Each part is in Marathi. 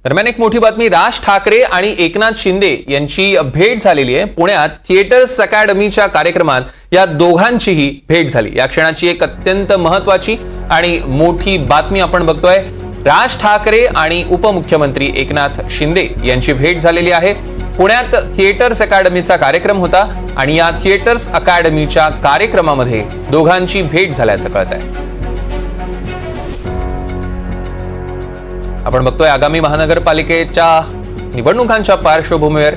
दरम्यान एक मोठी बातमी, राज ठाकरे आणि एकनाथ शिंदे यांची भेट झालेली आहे। पुण्यात थिएटर्स अकॅडमीच्या कार्यक्रमात या दोघांचीही भेट झाली। या क्षणाची एक अत्यंत महत्त्वाची आणि मोठी बातमी आपण बघतोय। राज ठाकरे आणि उपमुख्यमंत्री एकनाथ शिंदे यांची भेट झालेली आहे। पुण्यात थिएटर्स अकॅडमीचा कार्यक्रम होता आणि या थिएटर्स अकॅडमीच्या कार्यक्रमामध्ये दोघांची भेट झाल्याचं कळतंय। आपण बघतोय आगामी महानगरपालिकेच्या निवडणुकांच्या पार्श्वभूमीवर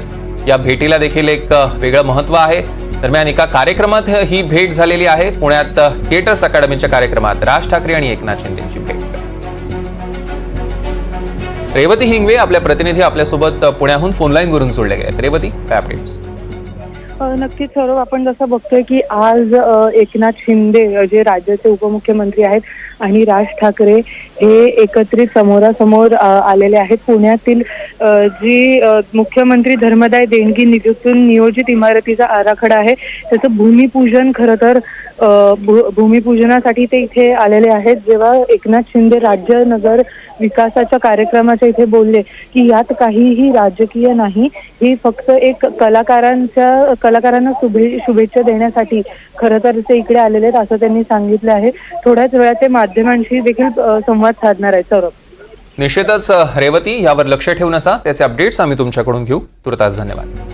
या भेटीला देखील एक वेगळं महत्त्व आहे। दरम्यान एका कार्यक्रमात ही भेट झालेली आहे। पुण्यात थिएटर्स अकॅडमीच्या कार्यक्रमात राज ठाकरे आणि एकनाथ शिंदेची भेट। रेवती हिंगवे आपल्या प्रतिनिधी आपल्यासोबत पुण्याहून फोनलाईन वरून जोडले गेले। रेवती, काय अपडेट्स? नक्कीच सौरभ, आपण जसं बघतोय की आज एकनाथ शिंदे जे राज्याचे उपमुख्यमंत्री आहेत आणि राज ठाकरे हे एकत्रित समोरासमोर आलेले आहेत। पुण्यातील जी मुख्यमंत्री धर्मदाय देणगी निधीतून नियोजित इमारतीचा आराखडा आहे त्याचं भूमिपूजन, खरं तर भूमिपूजनासाठी ते इथे आलेले आहेत। जेव्हा एकनाथ शिंदे राज्य नगर विकासाच्या कार्यक्रमाच्या इथे बोलले की यात काहीही राजकीय नाही, ही फक्त एक कलाकारांना शुभेच्छा देण्यासाठी खरं तर ते इकडे आलेले आहेत असं त्यांनी सांगितलं आहे। थोड्याच वेळात ते माध्यमांशी देखील संवाद साधणार आहेत। सौरभ, निश्चितच रेवती, यावर लक्ष ठेवून असा त्याचे अपडेट्स आम्ही तुमच्याकडून घेऊ। तुर्तास धन्यवाद।